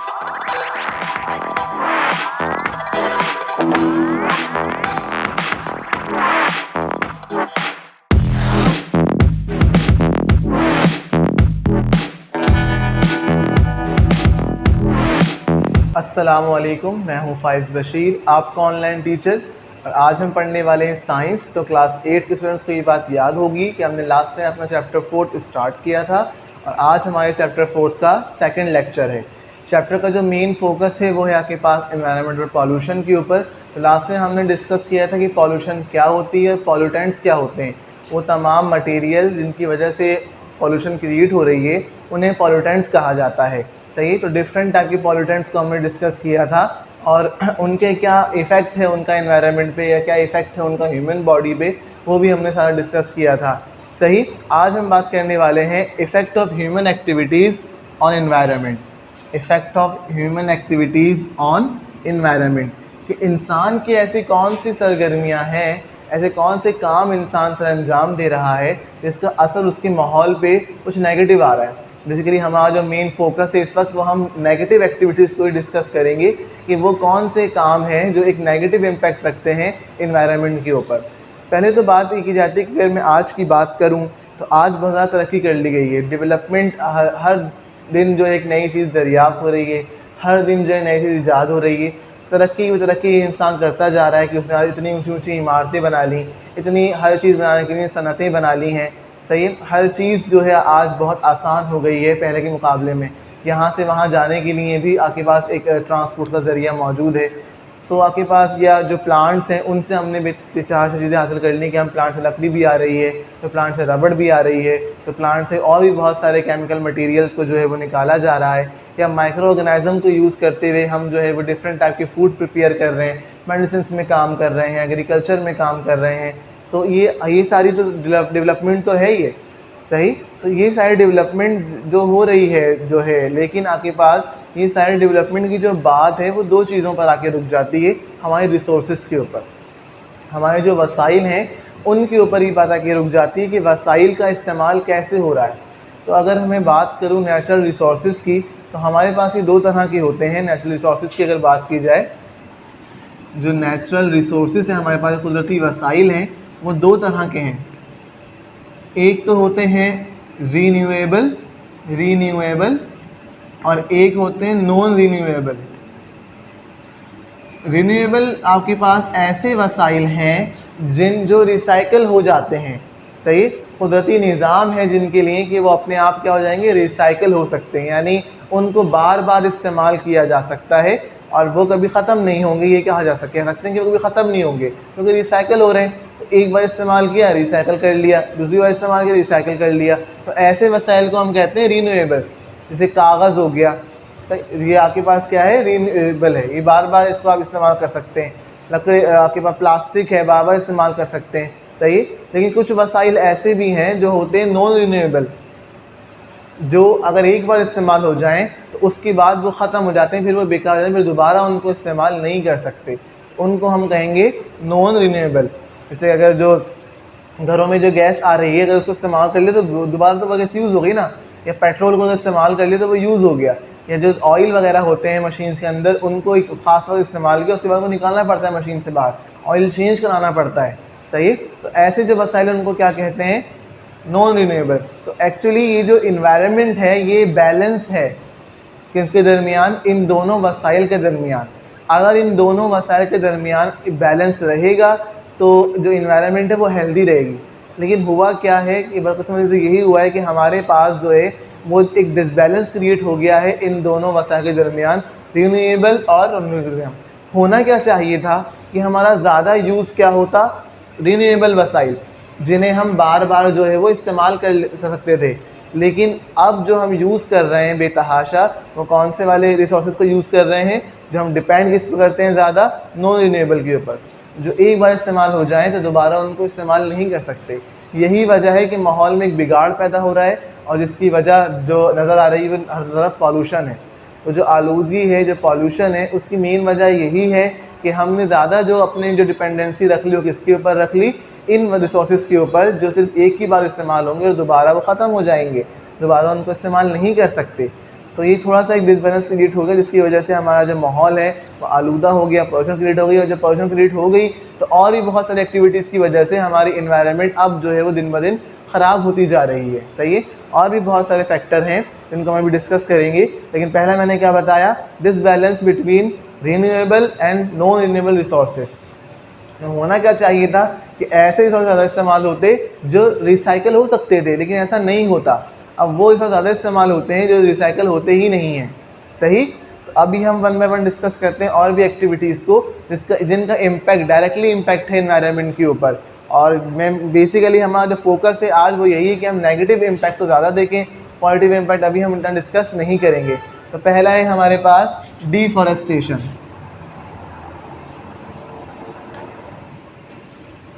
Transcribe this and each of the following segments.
अस्सलामुअलैकुम, मैं हूं फ़ाइज़ बशीर, आपका ऑनलाइन टीचर। और आज हम पढ़ने वाले हैं साइंस। तो क्लास 8 के स्टूडेंट्स को ये बात याद होगी कि हमने लास्ट टाइम अपना चैप्टर 4 स्टार्ट किया था और आज हमारे चैप्टर 4 का सेकंड लेक्चर है। चैप्टर का जो मेन फोकस है वो है आपके पास एनवायरनमेंट और पॉल्यूशन के ऊपर। तो लास्ट टाइम हमने डिस्कस किया था कि पॉल्यूशन क्या होती है, पॉल्यूटेंट्स क्या होते हैं। वो तमाम मटेरियल जिनकी वजह से पॉल्यूशन क्रिएट हो रही है उन्हें पॉल्यूटेंट्स कहा जाता है। सही, तो डिफरेंट टाइप के पॉल्यूटेंट्स को हमने डिस्कस किया था और उनके क्या इफ़ेक्ट है उनका एनवायरनमेंट पे या क्या इफ़ेक्ट है उनका ह्यूमन बॉडी पे, वो भी हमने सारा डिस्कस किया था। सही, आज हम बात करने वाले हैं effect of human activities on environment. Effect of human activities on environment कि इंसान की ऐसी कौन सी सरगर्मियाँ हैं, ऐसे कौन से काम इंसान सर अंजाम दे रहा है जिसका असर उसके माहौल पे कुछ नेगेटिव आ रहा है। बेसिकली हमारा जो मेन फोकस है इस वक्त वो हम नेगेटिव एक्टिविटीज़ को ही डिस्कस करेंगे कि वो कौन से काम हैं जो एक नेगेटिव इम्पैक्ट रखते हैं एनवायरनमेंट के ऊपर। पहले तो बात ये की जाती है कि अगर मैं आज की बात करूं तो आज बहुत ज़्यादा तरक्की कर ली गई है। डेवलपमेंट हर दिन जो एक नई चीज़ दरियाफ्त हो रही है, हर दिन जो है नई चीज़ ईजाद हो रही है। तरक्की इंसान करता जा रहा है कि उसने आज इतनी ऊँची ऊँची इमारतें बना ली, इतनी हर चीज़ बनाने के लिए सनतें बना ली हैं। सही है, हर चीज़ जो है आज बहुत आसान हो गई है पहले के मुकाबले में। यहाँ से वहाँ जाने के लिए भी आपके पास एक ट्रांसपोर्ट का ज़रिया मौजूद है। सो आपके पास या जो प्लांट्स हैं उनसे हमने भी चार चीज़ें हासिल कर ली कि हम प्लांट से लकड़ी भी आ रही है, तो प्लांट से रबड़ भी आ रही है, तो प्लांट से और भी बहुत सारे केमिकल मटेरियल्स को जो है वो निकाला जा रहा है। या माइक्रो ऑर्गेनाइज़म को यूज़ करते हुए हम जो है वो डिफरेंट टाइप के फूड प्रिपेयर कर रहे हैं, मेडिसिन में काम कर रहे हैं, एग्रीकल्चर में काम कर रहे हैं। तो ये सारी तो डेवलपमेंट तो है ही है। सही, तो ये सारी डेवलपमेंट जो हो रही है जो है, लेकिन आपके पास ये सारी डेवलपमेंट की जो बात है वो दो चीज़ों पर आके रुक जाती है, हमारे रिसोर्सेज के ऊपर, हमारे जो वसाइल हैं उनके ऊपर ही बात आके रुक जाती है कि वसाइल का इस्तेमाल कैसे हो रहा है। तो अगर हमें बात करूँ नेचुरल रिसोर्सेज की, तो हमारे पास ये दो तरह के होते हैं। नेचुरल रिसोर्सेज की अगर बात की जाए, जो नेचुरल रिसोर्सेज हैं हमारे पास कुदरती वसाइल हैं वो दो तरह के हैं। एक तो होते हैं रीन्यूएबल और एक होते हैं नॉन रीन्यूएबल। रीन्यूएबल आपके पास ऐसे वसाइल हैं जो रिसाइकल हो जाते हैं। सही, कुदरती निज़ाम है जिनके लिए कि वो अपने आप क्या हो जाएंगे, रिसाइकल हो सकते हैं, यानी उनको बार बार इस्तेमाल किया जा सकता है और वो कभी ख़त्म नहीं होंगे। ये कहा जा सकते हैं कि वो कभी ख़त्म नहीं होंगे क्योंकि रिसाइकल हो रहे हैं। तो एक बार इस्तेमाल किया रिसाइकल कर लिया, दूसरी बार इस्तेमाल किया रिसाइकल कर लिया। तो ऐसे वसाइल को हम कहते हैं रीन्यूएबल। जैसे कागज़ हो गया, ये आपके पास क्या है, रीन्यूएबल है, ये बार बार इसको आप इस्तेमाल कर सकते हैं। लकड़ी आपके पास प्लास्टिक है, बार बार इस्तेमाल कर सकते हैं। सही, लेकिन कुछ वसाइल ऐसे भी हैं जो होते हैं नॉन रीन्यूएबल, जो अगर एक बार इस्तेमाल हो जाएं तो उसके बाद वो ख़त्म हो जाते हैं, फिर वो बेकार हो जाते हैं, फिर दोबारा उनको इस्तेमाल नहीं कर सकते। उनको हम कहेंगे नॉन रीन्यूएबल। जैसे अगर जो घरों में जो गैस आ रही है अगर उसको इस्तेमाल कर लिया तो दोबारा तो वो गैस यूज़ हो गई ना, या पेट्रोल को अगर इस्तेमाल कर लिया तो वो यूज़ हो गया। या जो ऑयल वगैरह होते हैं मशीन्स के अंदर, उनको एक ख़ास वक्त इस्तेमाल किया उसके बाद वो निकालना पड़ता है मशीन से बाहर, ऑयल चेंज कराना पड़ता है। सही, तो ऐसे जो वसाइल उनको क्या कहते हैं, नॉन रिन्यूएबल। तो एक्चुअली ये जो इन्वायरमेंट है ये बैलेंस है किसके दरमियान, इन दोनों वसाइल के दरमियान। अगर इन दोनों वसाइल के दरमियान बैलेंस रहेगा तो जो इन्वायरमेंट है वो हेल्दी रहेगी। लेकिन हुआ क्या है कि बदकिस्मती से यही हुआ है कि हमारे पास जो है वो एक डिसबैलेंस क्रिएट हो गया है इन दोनों वसाइल के दरमियान, रिन्यूएबल और नॉन रिन्यूएबल। होना क्या चाहिए था कि हमारा ज़्यादा यूज़ क्या होता, रिन्यूएबल वसाइल जिन्हें हम बार बार जो है वो इस्तेमाल कर सकते थे। लेकिन अब जो हम यूज़ कर रहे हैं बेतहाशा, वो कौन से वाले रिसोर्सेज को यूज़ कर रहे हैं, जो हम डिपेंड किस पर करते हैं ज़्यादा, नॉन रिन्यूएबल के ऊपर, जो एक बार इस्तेमाल हो जाएं तो दोबारा उनको इस्तेमाल नहीं कर सकते। यही वजह है कि माहौल में एक बिगाड़ पैदा हो रहा है और जिसकी वजह जो नज़र आ रही है वो हर तरफ पॉल्यूशन है। तो जो आलूदगी है, जो पॉल्यूशन है, उसकी मेन वजह यही है कि हमने ज़्यादा जो अपनी जो डिपेंडेंसी रख ली वो किसके ऊपर रख ली, इन रिसोर्सेज के ऊपर जो सिर्फ एक ही बार इस्तेमाल होंगे और दोबारा वो ख़त्म हो जाएंगे, दोबारा उनको इस्तेमाल नहीं कर सकते। तो ये थोड़ा सा एक डिसबैलेंस क्रिएट हो गया, जिसकी वजह से हमारा जो माहौल है वो आलूदा हो गया, पोल्यूशन क्रिएट हो गई। और जब पोल्यूशन क्रिएट हो गई तो और भी बहुत सारी एक्टिविटीज़ की वजह से हमारी इन्वायरमेंट अब जो है वो दिन ब दिन ख़राब होती जा रही है। सही है, और भी बहुत सारे फैक्टर हैं जिनको हम अभी डिस्कस करेंगे, लेकिन पहला मैंने क्या बताया, disbalance between renewable and non renewable resources. होना क्या चाहिए था कि ऐसे रिसोर्स ज़्यादा इस्तेमाल होते जो रिसाइकल हो सकते थे, लेकिन ऐसा नहीं होता। अब वो रिसोर्स ज़्यादा इस्तेमाल होते हैं जो रिसाइकल होते ही नहीं हैं। सही, तो अभी हम वन बाय वन डिस्कस करते हैं और भी एक्टिविटीज़ को जिनका इम्पैक्ट डायरेक्टली इम्पैक्ट है इन्वायरमेंट के ऊपर। और मैं बेसिकली हमारा जो फोकस है आज वो यही है कि हम नेगेटिव इम्पैक्ट को ज़्यादा देखें, पॉजिटिव इम्पैक्ट अभी हम इतना डिस्कस नहीं करेंगे। तो पहला है हमारे पास डिफॉरेस्टेशन।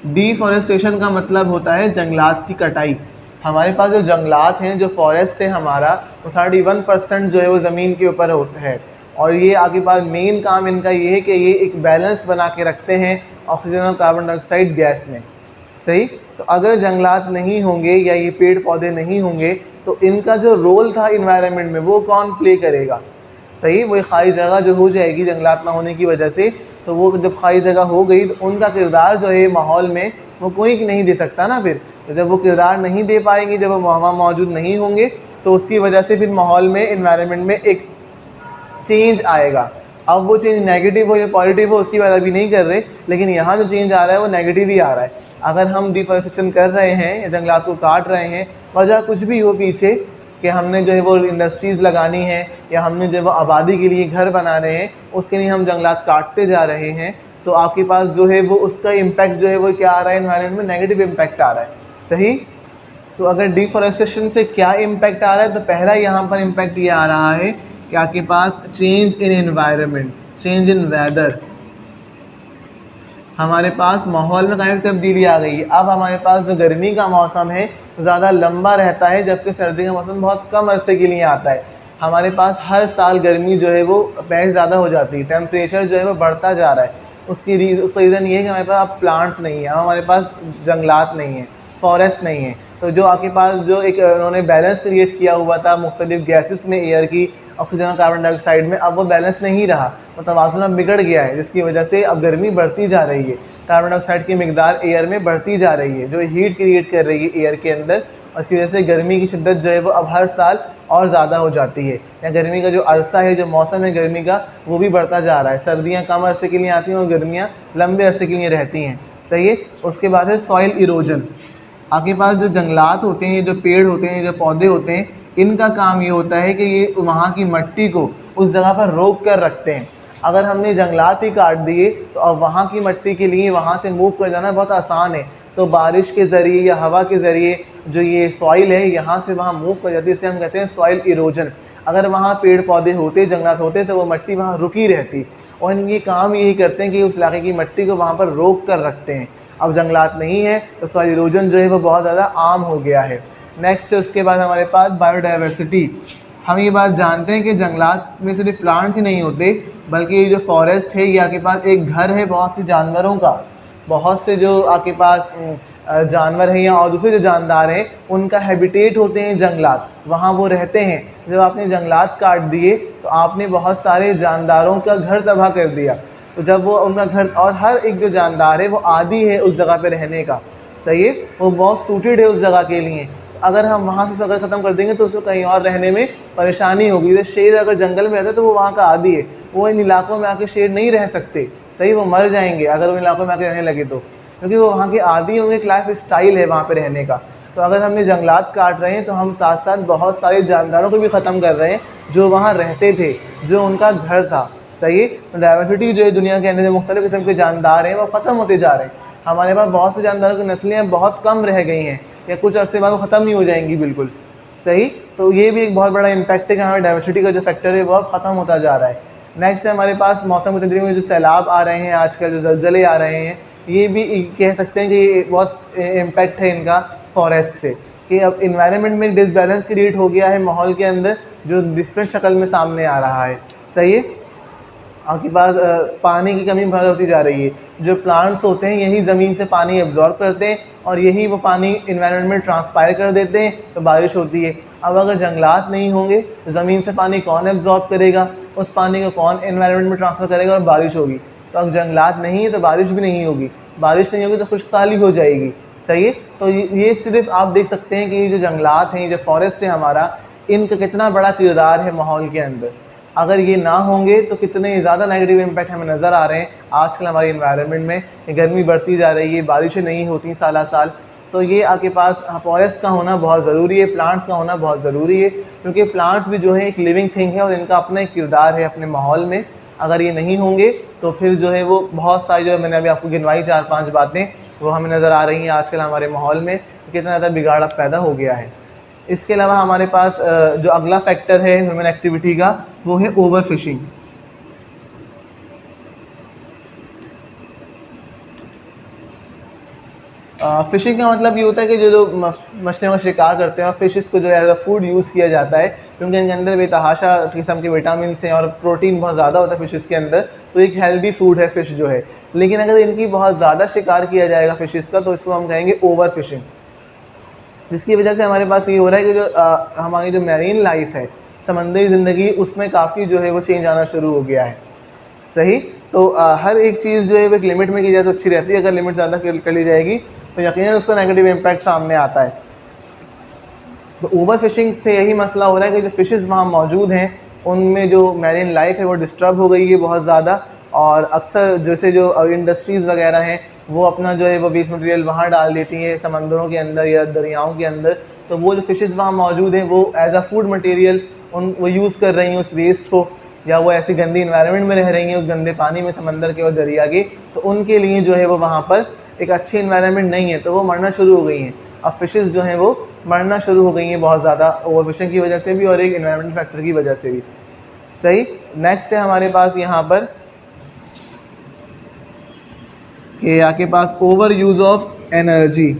डिफॉरेस्टेशन का मतलब होता है जंगलात की कटाई। हमारे पास जो जंगलात हैं, जो फॉरेस्ट है हमारा, वो 31% जो है वो ज़मीन के ऊपर होता है। और ये आगे पास मेन काम इनका ये है कि ये एक बैलेंस बना के रखते हैं ऑक्सीजन और कार्बन डाइऑक्साइड गैस में। सही, तो अगर जंगलात नहीं होंगे या ये पेड़ पौधे नहीं होंगे तो इनका जो रोल था इन्वायरमेंट में वो कौन प्ले करेगा। सही, वो खाली जगह जो हो जाएगी जंगलात ना होने की वजह से, तो वो जब खाली जगह हो गई तो उनका किरदार जो है माहौल में वो कोई नहीं दे सकता ना। फिर तो जब वो किरदार नहीं दे पाएंगे, जब वो वहाँ मौजूद नहीं होंगे, तो उसकी वजह से फिर माहौल में, इन्वायरमेंट में एक चेंज आएगा। अब वो चेंज नेगेटिव हो या पॉजिटिव हो उसकी बात अभी नहीं कर रहे, लेकिन यहाँ जो चेंज आ रहा है वो नेगेटिव ही आ रहा है। अगर हम डिफॉरेस्टेशन कर रहे हैं या जंगलात को काट रहे हैं, वजह कुछ भी हो पीछे कि हमने जो है वो इंडस्ट्रीज़ लगानी है या हमने जो है वो आबादी के लिए घर बनाने हैं, उसके लिए हम जंगलात काटते जा रहे हैं, तो आपके पास जो है वो उसका इम्पैक्ट जो है वो क्या आ रहा है, इन्वायरमेंट में नेगेटिव इम्पैक्ट आ रहा है। सही, तो अगर डिफॉरेस्टेशन से क्या इम्पैक्ट आ रहा है, तो पहला यहाँ पर इम्पैक्ट ये आ रहा है कि आपके पास change in environment, change in weather, हमारे पास माहौल में काफ़ी तब्दीली आ गई है। अब हमारे पास जो गर्मी का मौसम है ज़्यादा लंबा रहता है, जबकि सर्दी का मौसम बहुत कम अरसे के लिए आता है। हमारे पास हर साल गर्मी जो है वो पहले ज़्यादा हो जाती है, टेम्परेचर जो है वो बढ़ता जा रहा है। उसका रीज़न ये है कि हमारे पास अब प्लांट्स नहीं है, अब हमारे पास जंगलात नहीं है, फॉरेस्ट नहीं है। तो जो आपके पास जो एक उन्होंने बैलेंस क्रिएट किया हुआ था मुख्तलिफ गैसेस में, एयर की, ऑक्सीजन और कार्बन डाइऑक्साइड में, अब वो बैलेंस नहीं रहा, तो तवाज़ुन अब बिगड़ गया है, जिसकी वजह से अब गर्मी बढ़ती जा रही है। कार्बन डाइऑक्साइड की मिकदार एयर में बढ़ती जा रही है, जो हीट क्रिएट कर रही है एयर के अंदर, और इसकी वजह से गर्मी की शिद्दत जो है वो अब हर साल और ज़्यादा हो जाती है। या गर्मी का जो अरसा है, जो मौसम है गर्मी का, वो भी बढ़ता जा रहा है। सर्दियाँ कम अरसे के लिए आती हैं और गर्मियाँ लंबे अरसे के लिए रहती हैं। सही है, उसके बाद है सॉइल इरोजन। आपके पास जो जंगलात होते हैं, जो पेड़ होते हैं, जो पौधे होते हैं, इनका काम ये होता है कि ये वहाँ की मिट्टी को उस जगह पर रोक कर रखते हैं। अगर हमने जंगलात ही काट दिए तो अब वहाँ की मिट्टी के लिए वहाँ से मूव कर जाना बहुत आसान है। तो बारिश के ज़रिए या हवा के ज़रिए जो ये सॉइल है यहाँ से वहाँ मूव कर जाती है, इसे हम कहते हैं सॉइल इरोजन। अगर वहाँ पेड़ पौधे होते, जंगलात होते, तो वो मिट्टी वहाँ रुकी रहती, और ये काम यही करते हैं कि उस इलाके की मिट्टी को वहाँ पर रोक कर रखते हैं। अब जंगलात नहीं है तो सॉइल इरोजन जो है वो बहुत ज़्यादा आम हो गया है। नेक्स्ट, उसके बाद हमारे पास बायोडाइवर्सिटी। हम ये बात जानते हैं कि जंगलात में सिर्फ प्लांट्स ही नहीं होते, बल्कि ये जो फॉरेस्ट है ये आपके पास एक घर है बहुत से जानवरों का। बहुत से जो आपके पास जानवर हैं या और दूसरे जो जानदार हैं, उनका हैबिटेट होते हैं जंगलात, वहाँ वो रहते हैं। जब आपने जंगलात काट दिए तो आपने बहुत सारे जानदारों का घर तबाह कर दिया। तो जब वो उनका घर, और हर एक जो जानदार है वो आदी है उस जगह पे रहने का, सही है, वो बहुत सूटेड है उस जगह के लिए। तो अगर हम वहाँ से अगर ख़त्म कर देंगे तो उसको कहीं और रहने में परेशानी होगी। जैसे शेर अगर जंगल में रहता है तो वो वहाँ का आदी है, वो इन इलाकों में आके शेर नहीं रह सकते, सही, वो मर जाएंगे अगर उन इलाकों में आके रहने लगे तो, क्योंकि वो वहाँ के आदी होंगे, एक लाइफ स्टाइल है वहाँ पे रहने का। तो अगर हमने जंगलात काट रहे हैं तो हम साथ साथ बहुत सारे जानदारों को भी ख़त्म कर रहे हैं जो वहाँ रहते थे, जो उनका घर था। सही है, तो डाइवर्सिटी जो है दुनिया के अंदर जो मुख्तलिफ़ किस्म के जानदार हैं वो ख़त्म होते जा रहे हैं। हमारे पास बहुत से जानदारों की नस्लें बहुत कम रह गई हैं, या कुछ अर्से बाद वो ख़त्म ही हो जाएंगी बिल्कुल। सही, तो ये भी एक बहुत बड़ा इम्पैक्ट है कि हमारे डाइवर्सिटी का जो फैक्टर है वो अब ख़त्म होता जा रहा है। नेक्स्ट है हमारे पास मौसम की तब्दीली में जो सैलाब आ रहे हैं आजकल, जो ज़लज़ले आ रहे हैं, ये भी कह सकते हैं कि ये बहुत इम्पैक्ट है इनका फॉरेस्ट से, कि अब इन्वायरमेंट में डिसबैलेंस क्रिएट हो गया है माहौल के अंदर, जो डिफरेंट शक्ल में सामने आ रहा है। सही है, आपके पास पानी की कमी बहुत होती जा रही है। जो प्लांट्स होते हैं यही ज़मीन से पानी एब्जॉर्ब करते हैं और यही वो पानी इन्वायरमेंट में ट्रांसपायर कर देते हैं, तो बारिश होती है। अब अगर जंगलात नहीं होंगे, ज़मीन से पानी कौन एब्जॉर्ब करेगा, उस पानी को कौन इन्वायरमेंट में ट्रांसफ़र करेगा और बारिश होगी। तो अगर जंगलात नहीं है तो बारिश भी नहीं होगी, बारिश नहीं होगी तो खुश्कसाली हो जाएगी। सही है। तो ये सिर्फ आप देख सकते हैं कि ये जो जंगलात हैं, ये जो फॉरेस्ट है हमारा, इनका कितना बड़ा किरदार है माहौल के अंदर। अगर ये ना होंगे तो कितने ज़्यादा नेगेटिव इम्पैक्ट हमें नज़र आ रहे हैं आजकल हमारी इन्वायरमेंट में। गर्मी बढ़ती जा रही है, बारिशें नहीं होती साल साल। तो ये आपके पास फॉरेस्ट का होना बहुत ज़रूरी है, प्लांट्स का होना बहुत ज़रूरी है, क्योंकि प्लांट्स भी जो है एक लिविंग थिंग है और इनका अपना एक किरदार है अपने माहौल में। अगर ये नहीं होंगे तो फिर जो है वो बहुत सारी, जो मैंने अभी आपको गिनवाई 4-5 बातें, वो हमें नज़र आ रही हैं आजकल हमारे माहौल में कितना ज़्यादा बिगाड़ पैदा हो गया है। इसके अलावा हमारे पास जो अगला फैक्टर है ह्यूमन एक्टिविटी का, वो है ओवर फिशिंग। फ़िशिंग का मतलब ये होता है कि जो मछलियों का शिकार करते हैं और फ़िशेस को जो एज अ फूड यूज़ किया जाता है, क्योंकि इनके अंदर बेतहाशा किस्म के विटामिन हैं और प्रोटीन बहुत ज़्यादा होता है फ़िशेस के अंदर, तो एक हेल्दी फूड है फ़िश जो है। लेकिन अगर इनकी बहुत ज़्यादा शिकार किया जाएगा फ़िशेस का, तो इसको हम कहेंगे ओवर फिशिंग, जिसकी वजह से हमारे पास ये हो रहा है कि जो हमारी जो मैरीन लाइफ है, समंदरी ज़िंदगी, उसमें काफ़ी जो है वो चेंज आना शुरू हो गया है। सही। तो हर एक चीज़ जो है वो एक लिमिट में की जाए तो अच्छी रहती है। अगर लिमिट ज़्यादा कर ली जाएगी तो यकीनन उसका नेगेटिव इम्पैक्ट सामने आता है। तो ओवर फिशिंग से यही मसला हो रहा है कि जो फिशेस वहाँ मौजूद हैं, उनमें जो मैरीन लाइफ है वो डिस्टर्ब हो गई है बहुत ज़्यादा। और अक्सर जैसे जो इंडस्ट्रीज़ वगैरह हैं, वो अपना जो है वो वेस्ट मटेरियल वहाँ डाल देती हैं समंदरों के अंदर या दरियाओं के अंदर। तो वो जो फिशेस वहाँ मौजूद हैं वो एज अ फूड मटेरियल वो यूज़ कर रही हैं उस वेस्ट को, या वो ऐसी गंदी इन्वायरमेंट में रह रही हैं उस गंदे पानी में समंदर के और दरिया के, तो उनके लिए जो है वो वहाँ पर एक अच्छी इन्वायरमेंट नहीं है, तो वो मरना शुरू हो गई हैं। अब फिशेस जो हैं वो मरना शुरू हो गई हैं बहुत ज़्यादा, ओवर फिशिंग की वजह से भी और एक इन्वायरमेंटल फैक्टर की वजह से भी। सही। नेक्स्ट है हमारे पास यहाँ पर कि आपके पास ओवर यूज़ ऑफ एनर्जी।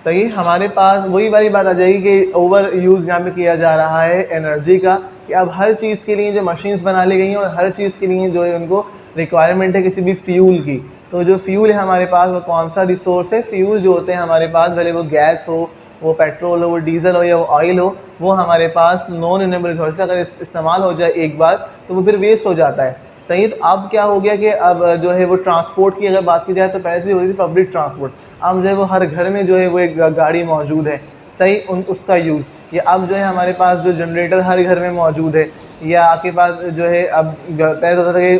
सही। हमारे पास वही वाली बात आ जाएगी कि ओवर यूज़ यहाँ पे किया जा रहा है एनर्जी का, कि अब हर चीज़ के लिए जो मशीन्स बना ली गई हैं और हर चीज़ के लिए जो है उनको रिक्वायरमेंट है किसी भी फ्यूल की। तो जो फ्यूल है हमारे पास वो कौन सा रिसोर्स है, फ्यूल जो होते हैं हमारे पास, भले वो गैस हो, वो पेट्रोल हो, वो डीजल हो या वो ऑयल हो, वो हमारे पास नॉन रिन्यूएबल रिसोर्स, अगर इस्तेमाल हो जाए एक बार तो वो फिर वेस्ट हो जाता है। सही। तो अब क्या हो गया कि अब जो है वो ट्रांसपोर्ट की अगर बात की जाए तो पहले से होती थी पब्लिक ट्रांसपोर्ट, अब जो है वो हर घर में जो है वो एक गाड़ी मौजूद है। सही। उसका यूज़, या अब जो है हमारे पास जो जनरेटर हर घर में मौजूद है, या आपके पास जो है अब पहले तो होता था कि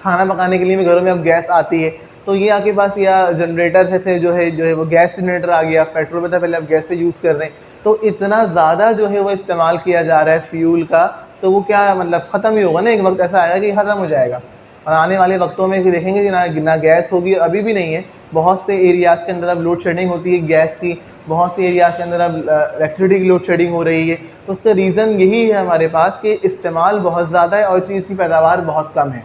खाना पकाने के लिए भी घरों में अब गैस आती है, तो ये आपके पास या जनरेटर से जो है वो गैस जनरेटर आ गया, पेट्रोल पे था पहले, अब गैस पे यूज़ कर रहे हैं। तो इतना ज़्यादा जो है वो इस्तेमाल किया जा रहा है फ्यूल का, तो वो क्या मतलब ख़त्म ही होगा ना, एक वक्त ऐसा आएगा कि ख़त्म हो जाएगा। और आने वाले वक्तों में देखेंगे कि ना गैस होगी, अभी भी नहीं है। बहुत से एरियाज़ के अंदर अब लोड शेडिंग होती है गैस की, बहुत से एरियाज़ के अंदर अब इलेक्ट्रिसिटी की लोड शेडिंग हो रही है। तो उसका रीज़न यही है हमारे पास कि इस्तेमाल बहुत ज़्यादा है और चीज़ की पैदावार बहुत कम है।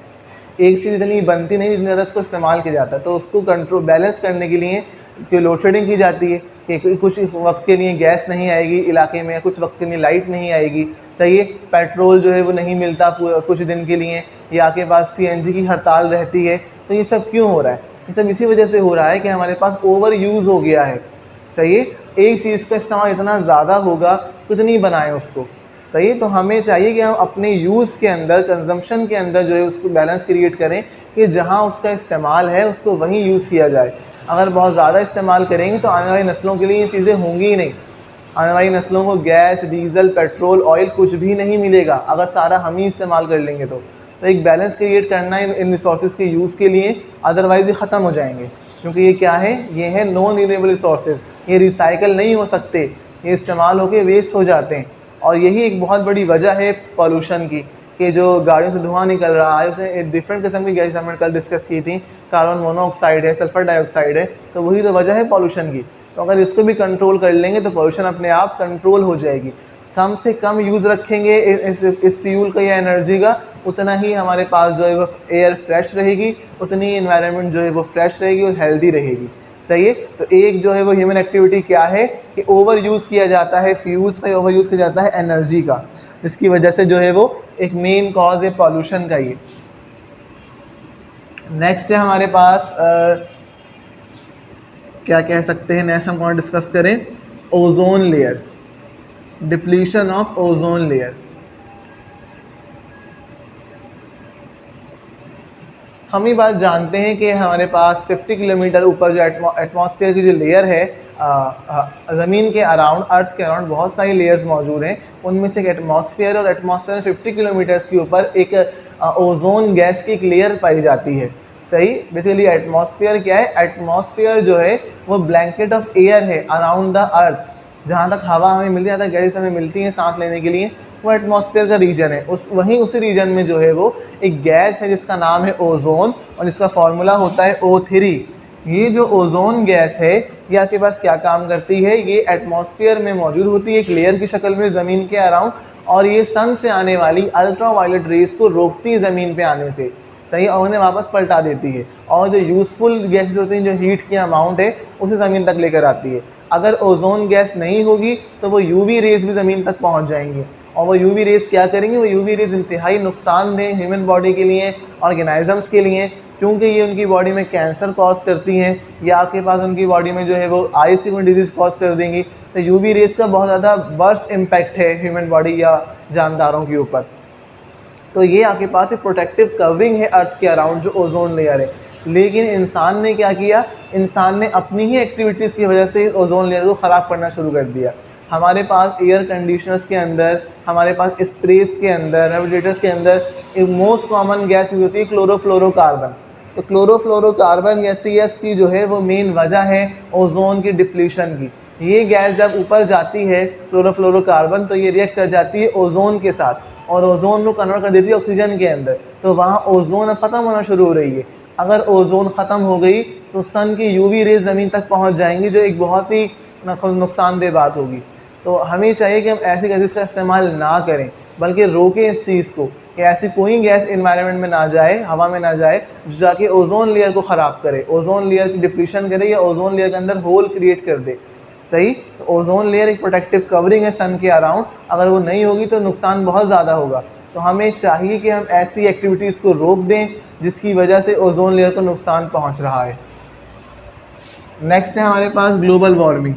एक चीज़ इतनी बनती नहीं जितनी ज़्यादा उसको इस्तेमाल किया जाता है, तो उसको कंट्रोल बैलेंस करने के लिए जो लोड शेडिंग की जाती है कि कुछ वक्त के लिए गैस नहीं आएगी इलाके में, कुछ वक्त के लिए लाइट नहीं आएगी। सही है। पेट्रोल जो है वो नहीं मिलता कुछ दिन के लिए, या आपके पास सीएनजी की हड़ताल रहती है। तो ये सब क्यों हो रहा है? ये सब इसी वजह से हो रहा है कि हमारे पास ओवर यूज़ हो गया है। सही है। एक चीज़ का इस्तेमाल इतना ज़्यादा होगा, कितनी बनाएं उसको। सही है। तो हमें चाहिए कि हम अपने यूज़ के अंदर, कंजम्पशन के अंदर जो है उसको बैलेंस क्रिएट करें कि जहाँ उसका इस्तेमाल है उसको वहीं यूज़ किया जाए। अगर बहुत ज़्यादा इस्तेमाल करेंगे तो आने वाली नस्लों के लिए ये चीज़ें होंगी ही नहीं। आने वाली नस्लों को गैस, डीज़ल, पेट्रोल, ऑयल कुछ भी नहीं मिलेगा अगर सारा हम ही इस्तेमाल कर लेंगे तो एक बैलेंस क्रिएट करना है इन रिसोर्सेज के यूज़ के लिए, अदरवाइज़ ये ख़त्म हो जाएंगे। क्योंकि ये क्या है, ये है नॉन रिन्यूएबल रिसोर्सेज, ये रिसाइकल नहीं हो सकते, ये इस्तेमाल होकर वेस्ट हो जाते हैं। और यही एक बहुत बड़ी वजह है पॉल्यूशन की, कि जो गाड़ियों से धुआं निकल रहा है उसे डिफरेंट किस्म की गैस हमने कल डिस्कस की थी, कार्बन मोनोऑक्साइड है, सल्फर डाइऑक्साइड है, तो वही तो वजह है पॉल्यूशन की। तो अगर इसको भी कंट्रोल कर लेंगे तो पॉल्यूशन अपने आप कंट्रोल हो जाएगी। कम से कम यूज़ रखेंगे इस फ्यूल का या एनर्जी का, उतना ही हमारे पास जो है वो एयर फ्रेश रहेगी, उतनी ही इन्वायरमेंट जो है वो फ्रेश रहेगी और हेल्दी रहेगी। सही है। तो एक जो है वो ह्यूमन एक्टिविटी क्या है कि ओवर यूज़ किया जाता है, फ्यूल्स का ओवर यूज़ किया जाता है एनर्जी का, जिसकी वजह से जो है वो एक मेन कॉज है पॉल्यूशन का ये। नेक्स्ट है हमारे पास क्या कह सकते हैं, नेक्स्ट हम कौन डिस्कस करें, ozone layer, depletion of ozone layer. हम ये बात जानते हैं कि हमारे पास 50 किलोमीटर ऊपर जो एटमॉस्फेयर की जो लेयर है, ज़मीन के अराउंड, अर्थ के अराउंड बहुत सारी लेयर्स मौजूद हैं। उनमें से एक एटमॉस्फेयर, और एटमॉस्फेयर 50 किलोमीटर्स के ऊपर एक ओजोन गैस की एक लेयर पाई जाती है। सही, बेसिकली एटमॉस्फेयर क्या है, एटमॉस्फेयर जो है वो ब्लैंकेट ऑफ एयर है अराउंड द अर्थ। जहाँ तक हवा हमें मिलती है, जहाँ तक गैसेस हमें मिलती हैं सांस लेने के लिए, वो एटमॉस्फेयर का रीजन है। उसी रीजन में जो है वो एक गैस है जिसका नाम है ओजोन, और जिसका फॉर्मूला होता है O3। ये जो ओजोन गैस है ये आपके पास क्या काम करती है, ये एटमॉस्फेयर में मौजूद होती है एक लेयर की शक्ल में ज़मीन के अराउंड, और ये सन से आने वाली अल्ट्रा वायलेट रेज को रोकती है ज़मीन पे आने से। सही, और उन्हें वापस पलटा देती है, और जो यूज़फुल गैसेस होती हैं, जो हीट की अमाउंट है उसे ज़मीन तक लेकर आती है। अगर ओजोन गैस नहीं होगी तो वो यूवी रेज भी ज़मीन तक पहुंच जाएंगी, और वो यूवी रेज क्या करेंगे, वो यूवी रेज इंतहाई नुकसानदेह ह्यूमन बॉडी के लिए, ऑर्गेनाइजम्स के लिए, क्योंकि ये उनकी बॉडी में कैंसर कॉज करती हैं, या आपके पास उनकी बॉडी में जो है वो आई से कोई डिजीज़ कॉज कर देंगी। तो यूवी रेज का बहुत ज़्यादा वर्स्ट इम्पैक्ट है ह्यूमन बॉडी या जानदारों के ऊपर। तो ये आपके पास एक प्रोटेक्टिव कवरिंग है अर्थ के अराउंड जो ओजोन लेयर है। लेकिन इंसान ने क्या किया, इंसान ने अपनी ही एक्टिविटीज़ की वजह से ओजोन लेयर को ख़राब करना शुरू कर दिया। हमारे पास एयर कंडीशनर्स के अंदर, हमारे पास स्प्रेस के अंदर, रेफ्रिजरेटर्स के अंदर एक मोस्ट कॉमन गैस यूज होती है क्लोरोफ्लोरोकार्बन। तो क्लोरोफ्लोरोकार्बन या CFC जो है वो मेन वजह है ओजोन की डिप्लीशन की। ये गैस जब ऊपर जाती है क्लोरोफ्लोरोकार्बन, तो ये रिएक्ट कर जाती है ओजोन के साथ, और ओजोन को कन्वर्ट कर देती है ऑक्सीजन के अंदर। तो वहाँ ओजोन अब ख़त्म होना शुरू हो रही है। अगर ओजोन ख़त्म हो गई तो सन की यूवी रेज ज़मीन तक पहुँच जाएंगी, जो एक बहुत ही नुकसानदेह बात होगी। तो हमें चाहिए कि हम ऐसी गैसेस का इस्तेमाल ना करें, बल्कि रोकें इस चीज़ को कि ऐसी कोई गैस इन्वायरमेंट में ना जाए, हवा में ना जाए, जो जाके ओजोन लेयर को ख़राब करे, ओजोन लेयर की डिप्लीशन करे, या ओजोन लेयर के अंदर होल क्रिएट कर दे। सही, तो ओजोन लेयर एक प्रोटेक्टिव कवरिंग है सन के अराउंड, अगर वो नहीं होगी तो नुकसान बहुत ज़्यादा होगा। तो हमें चाहिए कि हम ऐसी एक्टिविटीज़ को रोक दें जिसकी वजह से ओजोन लेयर को नुकसान पहुँच रहा है। नेक्स्ट है हमारे पास ग्लोबल वार्मिंग।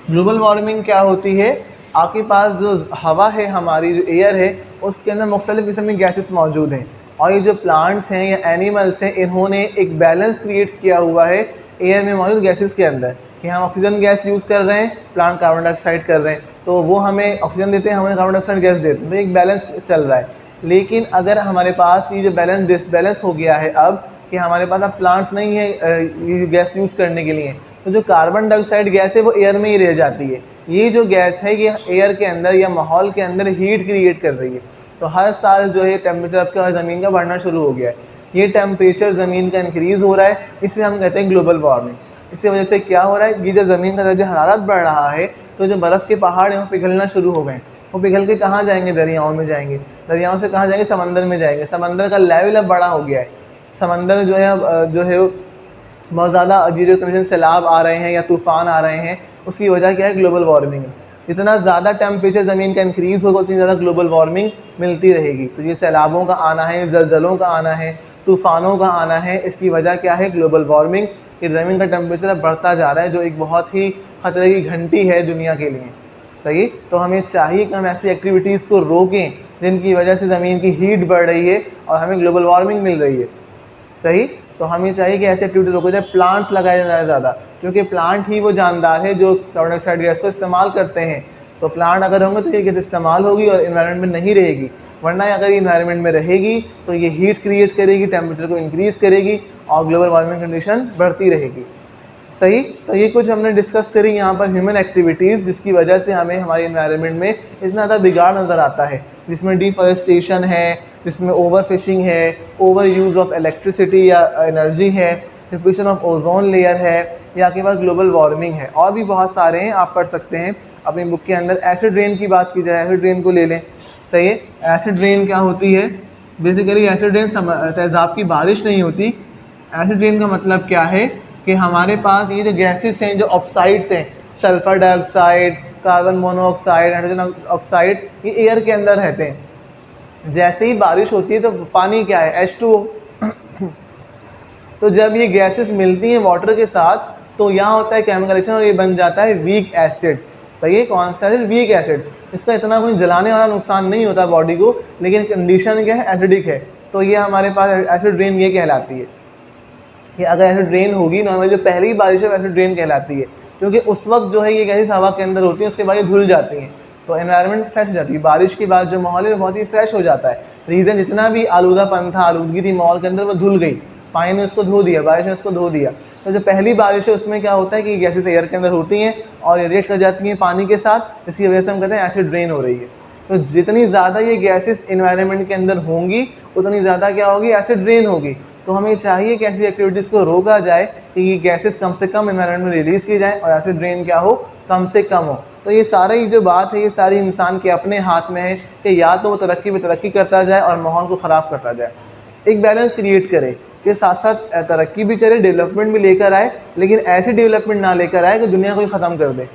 ग्लोबल वार्मिंग क्या होती है, आपके पास जो हवा है, हमारी जो एयर है, उसके अंदर मुख्तलिफ़ किस्म की गैसेस मौजूद हैं, और ये जो प्लांट्स हैं या एनिमल्स हैं, इन्होंने एक बैलेंस क्रिएट किया हुआ है एयर में मौजूद गैसेस के अंदर, कि हम ऑक्सीजन गैस यूज़ कर रहे हैं, प्लांट कार्बन डाइऑक्साइड कर रहे हैं, तो वो हमें ऑक्सीजन देते हैं, हमें कार्बन डाइऑक्साइड गैस देते हैं, तो एक बैलेंस चल रहा है। लेकिन अगर हमारे पास ये जो बैलेंस डिसबैलेंस हो गया है अब, कि हमारे पास अब प्लांट्स नहीं है ये गैस यूज़ करने के लिए, तो जो कार्बन डाइऑक्साइड गैस है वो एयर में ही रह जाती है। ये जो गैस है ये एयर के अंदर या माहौल के अंदर हीट क्रिएट कर रही है। तो हर साल जो है टेम्परेचर आपका ज़मीन का बढ़ना शुरू हो गया है। ये टेम्परेचर ज़मीन का इंक्रीज़ हो रहा है, इसे हम कहते हैं ग्लोबल वार्मिंग। इसकी वजह से क्या हो रहा है, ये जो ज़मीन का दर्जा हरारत बढ़ रहा है, तो जो बर्फ़ के पहाड़ हैं वो पिघलना शुरू हो गए। वो पिघल के कहाँ जाएंगे, दरियाओं में जाएंगे, दरियाओं से कहाँ जाएंगे, समंदर में जाएंगे। समंदर का लेवल अब बड़ा हो गया है, समंदर जो है बहुत ज़्यादा जीरो कंडीशन सैलाब आ रहे हैं या तूफ़ान आ रहे हैं। उसकी वजह क्या है, ग्लोबल वार्मिंग। जितना ज़्यादा टेम्परेचर ज़मीन का इंक्रीज़ होगा उतनी ज़्यादा ग्लोबल वार्मिंग मिलती रहेगी। तो ये सैलाबों का आना है, ज़लज़लों का आना है, तूफ़ानों का आना है, इसकी वजह क्या है, ग्लोबल वार्मिंग। कि ज़मीन का टेम्परेचर अब बढ़ता जा रहा है, जो एक बहुत ही ख़तरे की घंटी है दुनिया के लिए। सही, तो हमें चाहिए कि हम ऐसी एक्टिविटीज़ को रोकें जिनकी वजह से ज़मीन की हीट बढ़ रही है और हमें ग्लोबल वार्मिंग मिल रही है। सही, तो हमें चाहिए कि ऐसी एक्टिविटी रोको जाए, प्लांट्स लगाए जाए ज़्यादा, क्योंकि प्लांट ही वो जानदार है जो कार्बन डाइऑक्साइड गैस को इस्तेमाल करते हैं। तो प्लांट अगर होंगे तो ये गैस इस्तेमाल होगी और इन्वायरमेंट में नहीं रहेगी, वरना अगर ये इन्वायरमेंट में रहेगी तो ये हीट क्रिएट करेगी, टेम्परेचर को इंक्रीज़ करेगी और ग्लोबल वार्मिंग कंडीशन बढ़ती रहेगी। सही, तो ये कुछ हमने डिस्कस करी यहाँ पर ह्यूमन एक्टिविटीज़, जिसकी वजह से हमें हमारे इन्वायरमेंट में इतना ज़्यादा बिगाड़ नज़र आता है, जिसमें डिफॉरेस्टेशन है, जिसमें ओवर फिशिंग है, ओवर यूज़ ऑफ इलेक्ट्रिसिटी या एनर्जी है, डिप्लीशन ऑफ ओजोन लेयर है, या के बाद ग्लोबल वार्मिंग है। और भी बहुत सारे हैं, आप पढ़ सकते हैं अपनी बुक के अंदर। एसिड रेन की बात की जाए, एसिड रेन को ले लें। सही है, एसिड रेन क्या होती है, बेसिकली एसिड रेन तेज़ाब की बारिश नहीं होती। एसिड रेन का मतलब क्या है कि हमारे पास ये जो गैसेस हैं, जो ऑक्साइड्स हैं, sulphur dioxide, carbon monoxide, hydrogen oxide, ये एयर के अंदर रहते हैं। जैसे ही बारिश होती है तो पानी क्या है, H2O। तो जब ये गैसेस मिलती हैं वाटर के साथ तो यहाँ होता है केमिकल रिएक्शन और ये बन जाता है वीक एसिड। सही है, कौन सा एसिड, वीक एसिड। इसका इतना कोई जलाने वाला नुकसान नहीं होता बॉडी को, लेकिन कंडीशन क्या है, एसिडिक है। तो ये हमारे पास एसिड रेन ये कहलाती है कि अगर एसिड रेन होगी नॉर्मली जो पहली बारिश है एसिड रेन कहलाती है, क्योंकि उस वक्त जो है ये गैसेस हवा के अंदर होती हैं, उसके बाद ये धुल जाती हैं, तो एनवायरनमेंट फ्रेश हो जाती है। बारिश के बाद जो माहौल है वो बहुत ही फ्रेश हो जाता है। रीज़न जितना भी आलूदापन था, आलूदगी थी माहौल के अंदर, वो धुल गई, पानी ने उसको धो दिया, बारिश ने उसको धो दिया। तो जो पहली बारिश है उसमें क्या होता है कि गैसेस एयर के अंदर होती हैं और रिएक्ट कर जाती हैं पानी के साथ, इसकी वजह से हम कहते हैं एसिड रेन हो रही है। तो जितनी ज़्यादा ये गैसेस एनवायरनमेंट के अंदर होंगी उतनी ज़्यादा क्या होगी, एसिड रेन होगी। तो हमें चाहिए कि ऐसी एक्टिविटीज़ को रोका जाए कि ये गैसेस कम से कम एनवायरनमेंट में रिलीज़ की जाए और एसिड रेन क्या हो, कम से कम हो। तो ये सारा ये जो बात है ये सारी इंसान के अपने हाथ में है कि या तो वो तरक्की पे तरक्की करता जाए और माहौल को ख़राब करता जाए, एक बैलेंस क्रिएट करे कि साथ साथ तरक्की भी करे, डेवलपमेंट भी लेकर आए, लेकिन ऐसी डेवलपमेंट ना लेकर आए कि दुनिया को ही ख़त्म कर दे।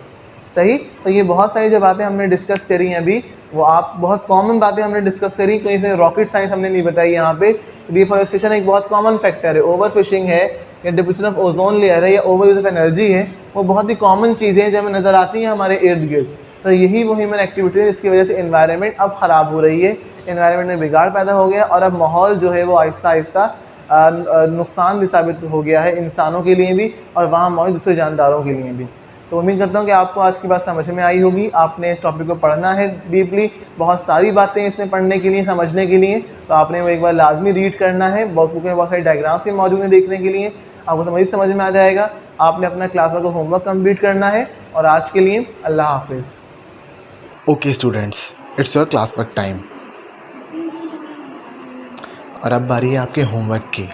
सही। तो ये बहुत सारी जो बातें हमने डिस्कस करी हैं अभी, वो आप बहुत कॉमन बातें हमने डिस्कस करी, कोई फिर रॉकेट साइंस हमने नहीं बताई। यहाँ पे डिफॉरेस्टेशन एक बहुत कॉमन फैक्टर है, ओवर फिशिंग है या डिप्लीशन ऑफ ओजोन लेयर है या ओवर यूज ऑफ एनर्जी है, वो बहुत ही कॉमन चीज़ें हैं जो हमें नज़र आती हैं हमारे इर्द गिर्द। तो यही वो ह्यूमन एक्टिविटी है जिसकी वजह से एनवायरनमेंट अब ख़राब हो रही है, एनवायरनमेंट में बिगाड़ पैदा हो गया और अब माहौल जो है वो आहिस्ता आहिस्ता नुकसान साबित हो गया है इंसानों के लिए भी और वहाँ मौजूद दूसरे जानदारों के लिए भी। तो उम्मीद करता हूँ कि आपको आज की बात समझ में आई होगी। आपने इस टॉपिक को पढ़ना है डीपली, बहुत सारी बातें इसमें पढ़ने के लिए, समझने के लिए, तो आपने वो एक बार लाजमी रीड करना है। बुक में बहुत सारी डायग्राम्स भी मौजूद हैं देखने के लिए, आपको समझ में आ जाएगा। आपने अपना क्लास का होमवर्क कंप्लीट करना है और आज के लिए अल्लाह हाफिज़। Okay students, it's your class work time और अब बारी है आपके होमवर्क की।